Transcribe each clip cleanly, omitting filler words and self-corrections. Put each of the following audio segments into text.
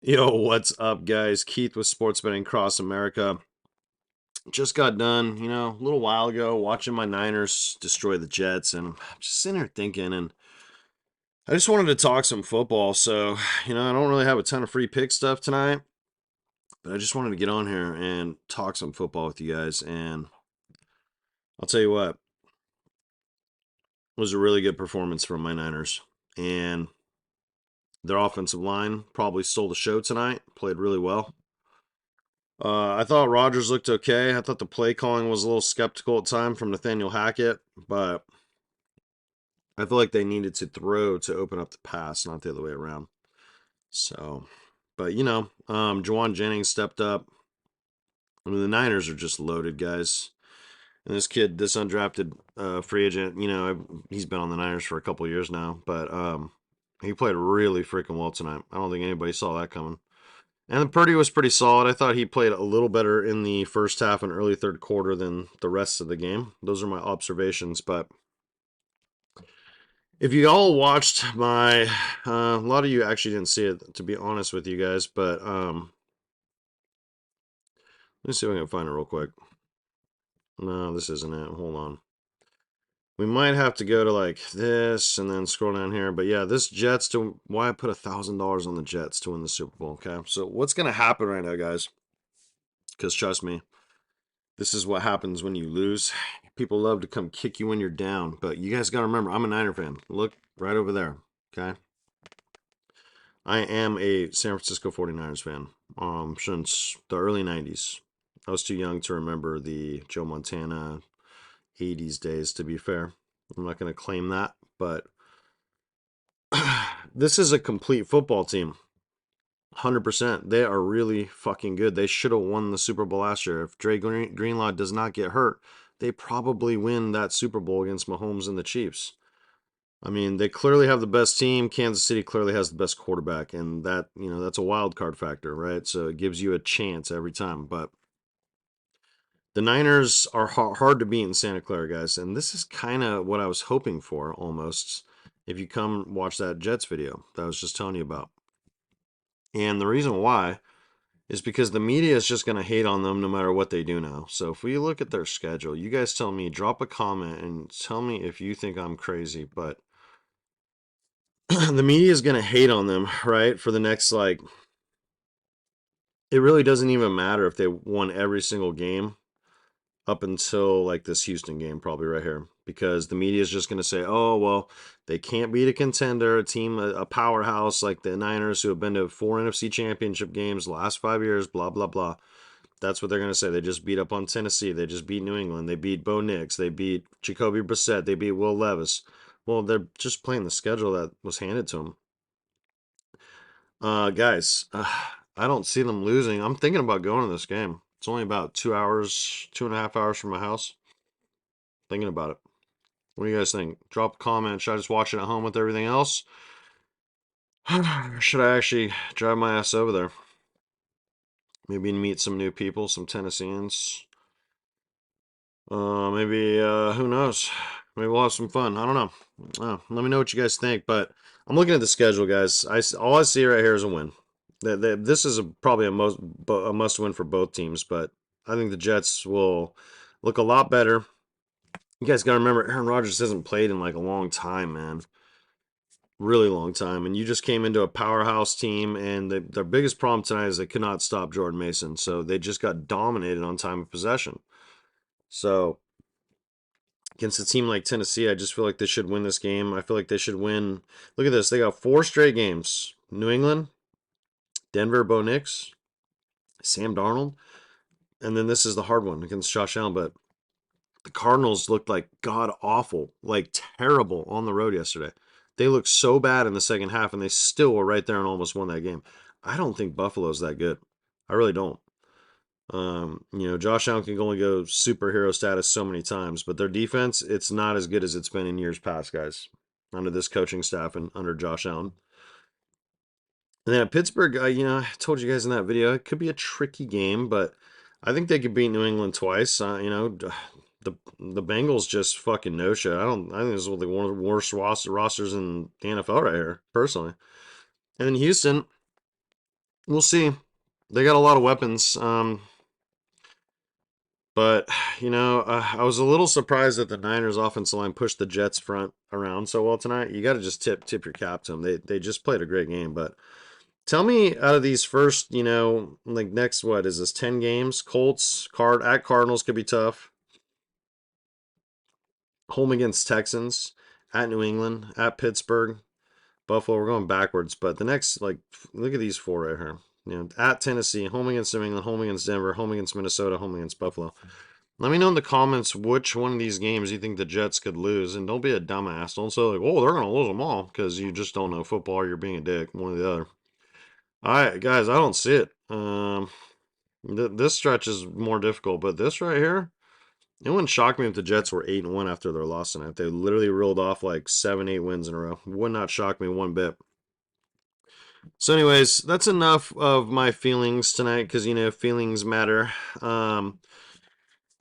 Yo, what's up, guys? Keith with Sports Betting Across America. Just got done, a little while ago watching my Niners destroy the Jets, and I'm just sitting here thinking, and I just wanted to talk some football. So, I don't really have a ton of free pick stuff tonight, but I just wanted to get on here and talk some football with you guys. And I'll tell you what, it was a really good performance from my Niners, and their offensive line probably stole the show tonight, played really well. I thought Rodgers looked okay. I thought the play calling was a little skeptical at time from Nathaniel Hackett, but I feel like they needed to throw to open up the pass, not the other way around. So, but Juwan Jennings stepped up. I mean, the Niners are just loaded, guys. And this kid, this undrafted free agent, he's been on the Niners for a couple years now, but he played really freaking well tonight. I don't think anybody saw that coming. And Purdy was pretty solid. I thought he played a little better in the first half and early third quarter than the rest of the game. Those are my observations. But if you all watched my, a lot of you actually didn't see it, to be honest with you guys. But let me see if I can find it real quick. No, this isn't it. Hold on. We might have to go to like this and then scroll down here. But yeah, this Jets to why I put $1,000 on the Jets to win the Super Bowl. Okay, so what's gonna happen right now, guys? Because trust me, this is what happens when you lose. People love to come kick you when you're down, but you guys got to remember, I'm a Niner fan. Look right over there, okay? I am a San Francisco 49ers fan since the early 90s. I was too young to remember the Joe Montana 80s days, to be fair. I'm not going to claim that, but this is a complete football team. 100%. They are really fucking good. They should have won the Super Bowl last year. If Dre Greenlaw does not get hurt, they probably win that Super Bowl against Mahomes and the Chiefs. I mean, they clearly have the best team. Kansas City clearly has the best quarterback, and that's a wild card factor, right? So it gives you a chance every time. But the Niners are hard to beat in Santa Clara, guys, and this is kind of what I was hoping for almost. If you come watch that Jets video that I was just telling you about, and the reason why is because the media is just going to hate on them no matter what they do now. So if we look at their schedule, you guys tell me, drop a comment and tell me if you think I'm crazy, but the media is going to hate on them, right? For the next, like, it really doesn't even matter if they won every single game up until like this Houston game, probably right here, because the media is just going to say, oh, well, they can't beat a contender, a team, a powerhouse like the Niners who have been to 4 NFC championship games the last 5 years, blah, blah, blah. That's what they're going to say. They just beat up on Tennessee. They just beat New England. They beat Bo Nix. They beat Jacoby Brissett. They beat Will Levis. Well, they're just playing the schedule that was handed to them. Guys, I don't see them losing. I'm thinking about going to this game. It's only about 2 hours, 2.5 hours from my house. Thinking about it. What do you guys think? Drop a comment. Should I just watch it at home with everything else? Or should I actually drive my ass over there? Maybe meet some new people, some Tennesseans. Maybe, who knows? Maybe we'll have some fun. I don't know. Let me know what you guys think. But I'm looking at the schedule, guys. All I see right here is a win. This is probably a must win for both teams, but I think the Jets will look a lot better. You guys got to remember, Aaron Rodgers hasn't played in like a long time, man. Really long time. And you just came into a powerhouse team, and their biggest problem tonight is they could not stop Jordan Mason. So they just got dominated on time of possession. So against a team like Tennessee, I just feel like they should win this game. I feel like they should win. Look at this. They got 4 straight games. New England, Denver, Bo Nix, Sam Darnold. And then this is the hard one against Josh Allen. But the Cardinals looked like god awful, like terrible on the road yesterday. They looked so bad in the second half, and they still were right there and almost won that game. I don't think Buffalo's that good. I really don't. Josh Allen can only go superhero status so many times, but their defense, it's not as good as it's been in years past, guys, under this coaching staff and under Josh Allen. And then at Pittsburgh, I told you guys in that video, it could be a tricky game, but I think they could beat New England twice. The Bengals just fucking no shit. I think this is one of the worst rosters in the NFL right here, personally. And then Houston, We'll see. They got a lot of weapons. But I was a little surprised that the Niners offensive line pushed the Jets front around so well tonight. You got to just tip your cap to them. They just played a great game. But tell me, out of these first, like next, what is this, 10 games? Colts, at Cardinals could be tough. Home against Texans, at New England, at Pittsburgh, Buffalo. We're going backwards, but the next, like, look at these four right here. At Tennessee, home against New England, home against Denver, home against Minnesota, home against Buffalo. Let me know in the comments which one of these games you think the Jets could lose, and don't be a dumbass. Don't say like, "Oh, they're gonna lose them all," because you just don't know football, or you're being a dick, one or the other. All right, guys, I don't see it. This stretch is more difficult, but this right here, it wouldn't shock me if the Jets were 8-1 after their loss tonight. They literally rolled off like 7, 8 wins in a row. Would not shock me one bit. So, anyways, that's enough of my feelings tonight because feelings matter.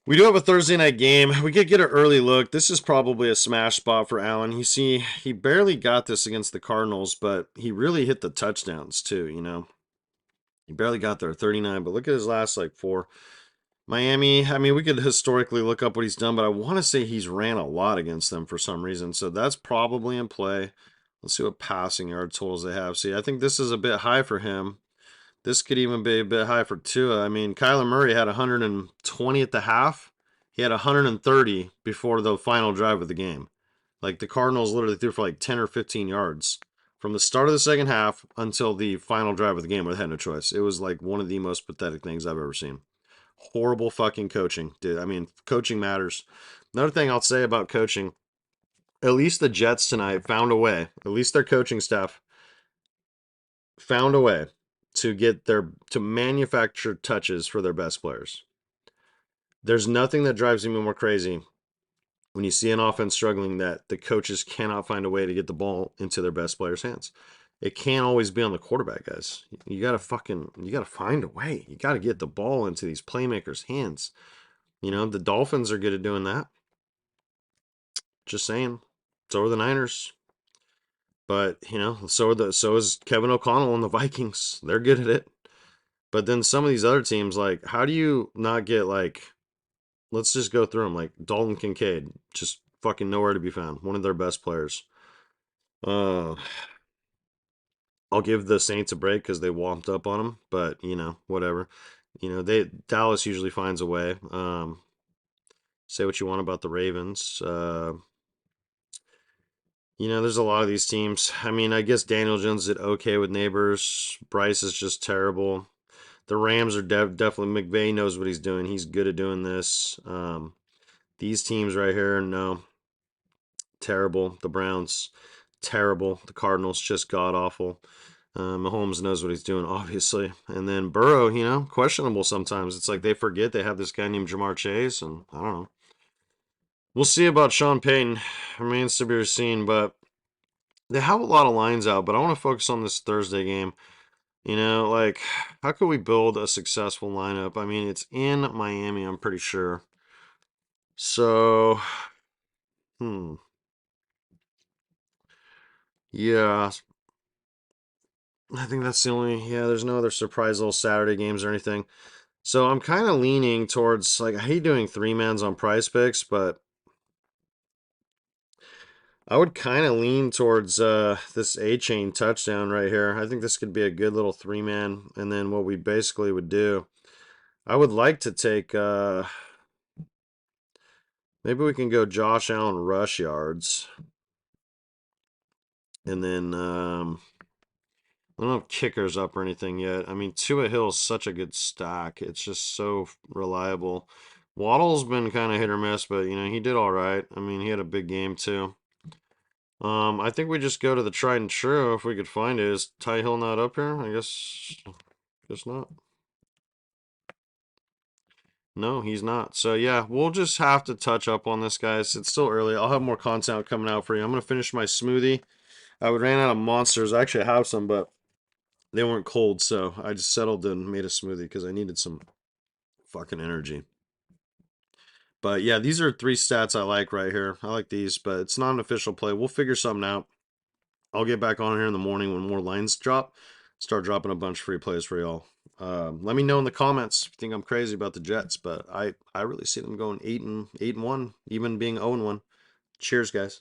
We do have a Thursday night game. We could get an early look. This is probably a smash spot for Allen. You see, he barely got this against the Cardinals, but he really hit the touchdowns too. He barely got there, 39, but look at his last like four. Miami, I mean, we could historically look up what he's done, but I want to say he's ran a lot against them for some reason. So that's probably in play. Let's see what passing yard totals they have. See, I think this is a bit high for him. This could even be a bit high for Tua. I mean, Kyler Murray had 120 at the half. He had 130 before the final drive of the game. Like the Cardinals literally threw for like 10 or 15 yards from the start of the second half until the final drive of the game where they had no choice. It was like one of the most pathetic things I've ever seen. Horrible fucking coaching, dude. I mean, coaching matters. Another thing I'll say about coaching, at least the Jets tonight found a way, at least their coaching staff found a way to manufacture touches for their best players. There's nothing that drives me more crazy when you see an offense struggling that the coaches cannot find a way to get the ball into their best players' hands. It can't always be on the quarterback, guys. You gotta find a way. You gotta get the ball into these playmakers' hands. The Dolphins are good at doing that. Just saying. So are the Niners. But, so is Kevin O'Connell and the Vikings. They're good at it. But then some of these other teams, like, how do you not get like, let's just go through them. Like Dalton Kincaid, just fucking nowhere to be found. One of their best players. Uh, I'll give the Saints a break because they whomped up on them, but whatever. They Dallas usually finds a way. Say what you want about the Ravens. There's a lot of these teams. I mean, I guess Daniel Jones did okay with Neighbors. Bryce is just terrible. The Rams are definitely, McVay knows what he's doing. He's good at doing this. These teams right here, no, terrible. The Browns, terrible. The Cardinals, just god awful. Mahomes knows what he's doing, obviously. And then Burrow, questionable sometimes. It's like they forget they have this guy named Jamar Chase, and I don't know. We'll see about Sean Payton. Remains to be seen, but they have a lot of lines out. But I want to focus on this Thursday game. Like, how could we build a successful lineup? I mean, it's in Miami, I'm pretty sure. So, hmm. Yeah, I think that's the only. Yeah, there's no other surprise little Saturday games or anything. So I'm kind of leaning towards, like, I hate doing three mans on prize picks, but I would kind of lean towards this A chain touchdown right here. I think this could be a good little three man. And then what we basically would do, I would like to take, maybe we can go Josh Allen rush yards. And then, I don't have kickers up or anything yet. I mean, Tua Hill is such a good stack. It's just so reliable. Waddle's been kind of hit or miss, but he did all right. I mean, he had a big game too. I think we just go to the tried and true if we could find it. Is Ty Hill not up here? Guess not. No, he's not. So yeah, we'll just have to touch up on this, guys. It's still early. I'll have more content coming out for you. I'm gonna finish my smoothie. I would ran out of monsters. I actually have some, but they weren't cold, so I just settled and made a smoothie because I needed some fucking energy. But yeah, these are three stats I like right here. I like these, but it's not an official play. We'll figure something out. I'll get back on here in the morning when more lines drop. start dropping a bunch of free plays for y'all. Let me know in the comments if you think I'm crazy about the Jets, but I really see them going 8-1, even being 0-1. Cheers, guys.